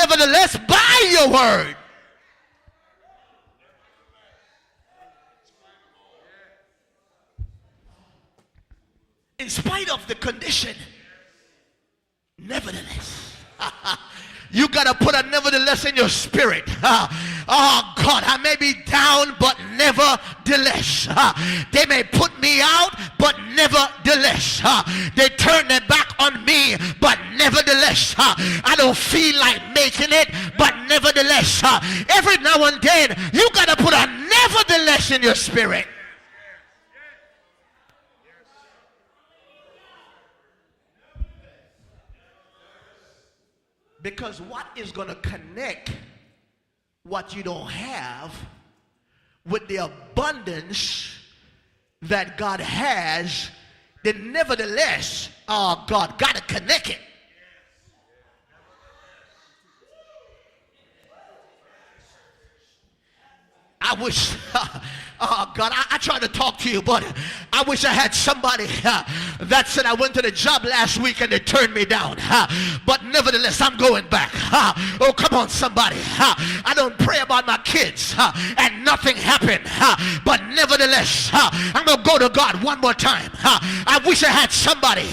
nevertheless by your word. In spite of the condition, nevertheless. You got to put a nevertheless in your spirit. Oh God, I may be down, but nevertheless. They may put me out, but nevertheless. They turn their back on me, but nevertheless. I don't feel like making it, but nevertheless. Every now and then, you got to put a nevertheless in your spirit. Because what is going to connect what you don't have with the abundance that God has, then nevertheless, God got to connect it. I wish, God, I tried to talk to you, but I wish I had somebody that said I went to the job last week and they turned me down. But nevertheless, I'm going back. Oh, come on, somebody. I don't pray about my kids and nothing happened. But nevertheless, I'm going to go to God one more time. I wish I had somebody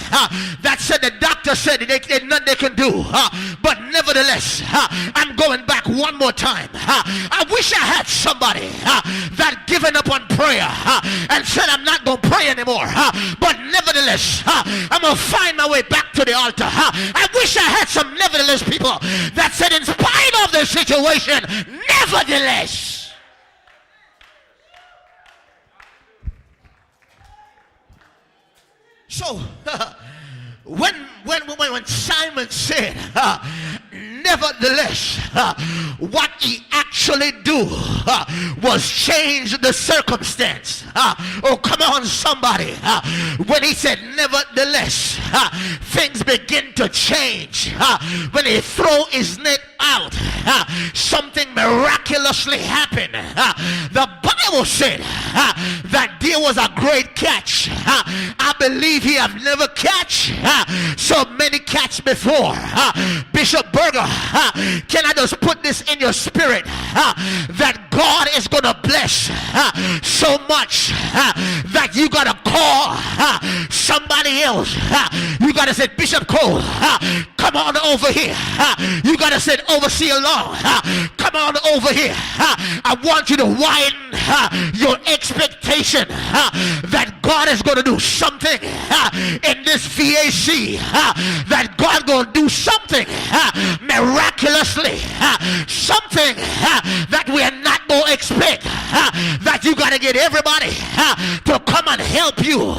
that said the doctor said there's nothing they can do. But nevertheless, I'm going back one more time. I wish I had somebody that given up on prayer and said I'm not going to pray anymore, but nevertheless I'm going to find my way back to the altar. I wish I had some nevertheless people that said in spite of the situation, nevertheless. So when Simon said nevertheless, what he actually do was change the circumstance. Oh, come on, somebody. When he said nevertheless, things begin to change. When he throw his net out, something miraculously happened. The Bible said that there was a great catch. I believe he have never catch so many catch before. Bishop Berger, can I just put this in your spirit that God is going to bless so much that you got to call somebody else. You got to say, Bishop Cole, come on over here. You got to say, Overseer Long, come on over here. I want you to widen your expectation that God is going to do something in this VAC, that God going to do something miraculously, something that we are not going to expect, that you got to get everybody to come and help you,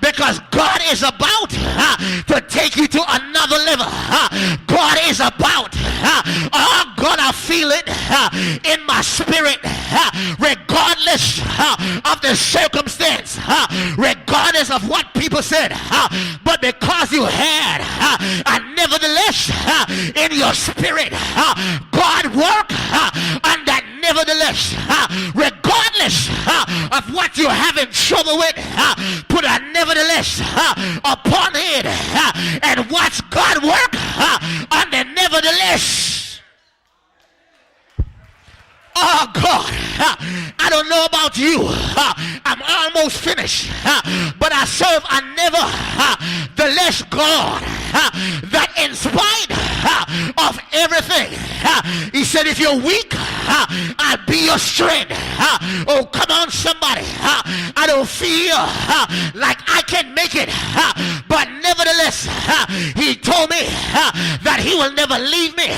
because God is about to take you to another level. God is about, oh God, I feel it in my spirit, regardless of the circumstance, regardless of what people said, but because you had a nevertheless in your spirit, God work on that nevertheless, regardless of what you're having trouble with, put a nevertheless upon it and watch God work on the nevertheless. Oh God, I don't know about you. I'm almost finished, but I serve a nevertheless God that in spite of everything, he said, if you're weak, I'll be your strength. Oh, come on, somebody. I don't feel like I can make it, but nevertheless, he told me that he will never leave me,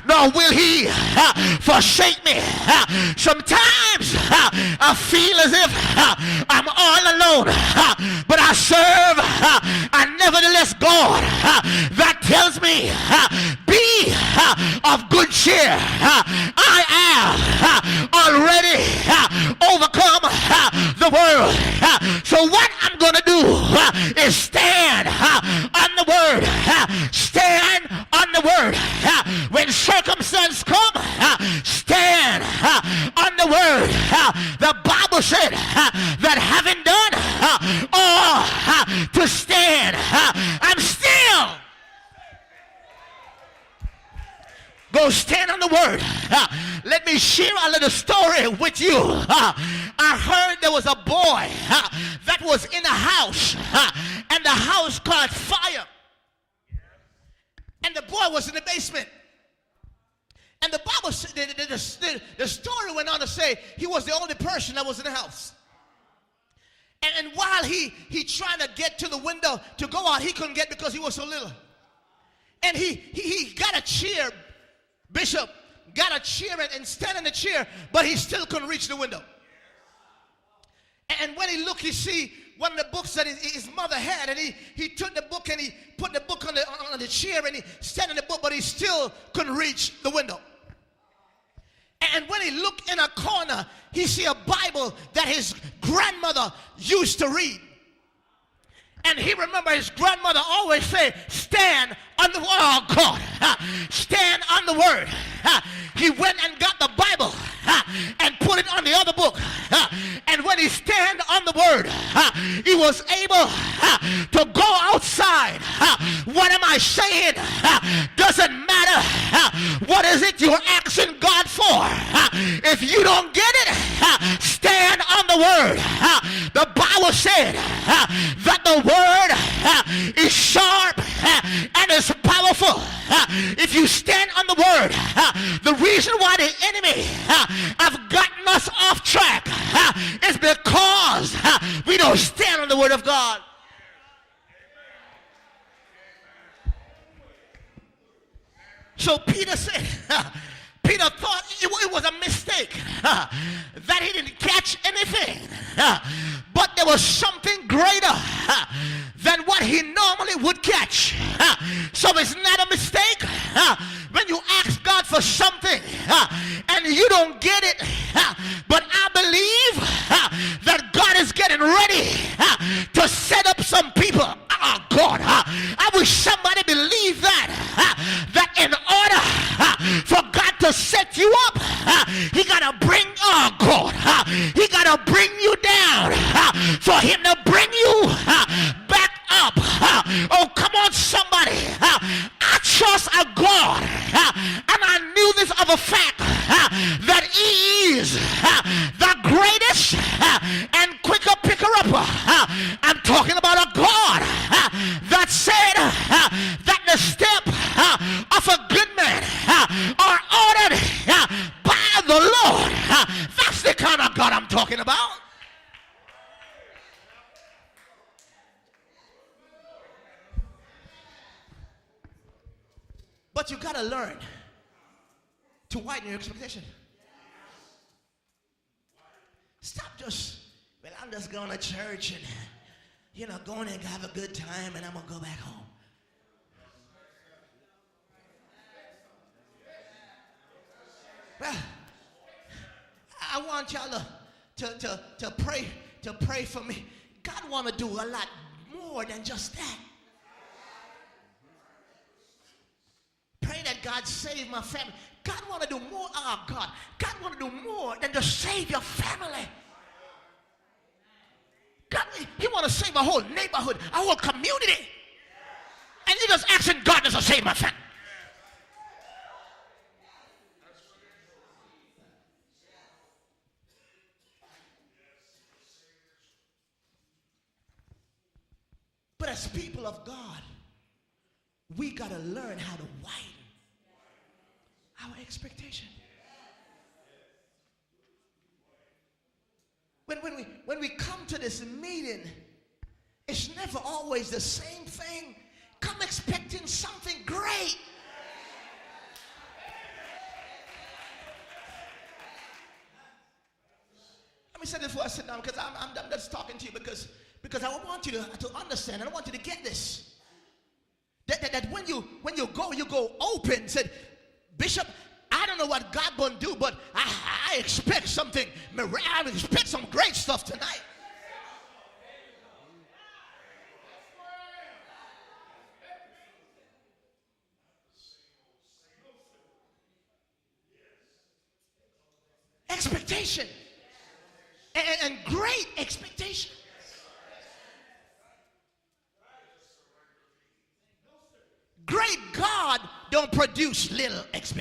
nor will he forsake me. Sometimes I feel as if I'm all alone, but I serve a nevertheless God that tells me, be of good cheer. I am already overcome the world. So what I'm going to do is stand on the word. Stand on the word. When circumstances come, stand on the word. The Bible said that having done all to stand, I'm still. Go stand on the word. Let me share a little story with you. I heard there was a boy that was in a house, and the house caught fire. And the boy was in the basement. And the Bible, the story went on to say he was the only person that was in the house. And while he trying to get to the window to go out, he couldn't get because he was so little. And he got a chair, Bishop, got a chair and stand in the chair, but he still couldn't reach the window. And when he looked, he see one of the books that his mother had, and he took the book and he put the book on the chair, and he stand in the book, but he still couldn't reach the window. And when he looked in a corner, he see a Bible that his grandmother used to read. And he remember his grandmother always say, stand on the word. Oh God, stand on the word. He went and got the Bible and put it on the other book. And when he stand on the word, he was able to go outside. What am I saying? Doesn't matter. What is it you're asking God for? If you don't get it, stand on the word. The Bible said that the word is sharp and is powerful. If you stand on the word, the reason why the enemy have gotten us off track is because we don't stand on the word of God. So Peter said, Peter thought it was a mistake that he didn't catch anything, but there was something greater than what he normally would catch. So it's not a mistake when you ask God for something and you don't get it, but I believe that God is getting ready to set up some people. Oh God, I wish somebody believed that in order for God to set you up, he gotta bring, oh God, he gotta bring you down for him to bring you back up. Oh, come on, somebody. I trust a God, and I knew this other fact, that he is the greatest and quicker picker-upper. I'm talking about a God that said that the step of a good man are ordered by the Lord. That's the kind of God I'm talking about. But you got to learn to widen your expectation. Stop just, well, I'm just going to church and, going and have a good time and I'm going to go back home. Well, I want y'all to pray for me. God want to do a lot more than just that. Pray that God save my family. God want to do more. Oh God, God want to do more than just save your family. God, he want to save a whole neighborhood, a whole community. And you just asking God to save my family. But as people of God, we got to learn how to widen our expectation. When we come to this meeting, it's never always the same thing. Come expecting something great. Let me say this before I sit down, because I'm just talking to you because I want you to understand, and I want you to get this. That when you go open. Said, Bishop, I don't know what God gonna do, but I expect something. I expect some great stuff tonight. Expectation and great expectation. Great God don't produce little expectations.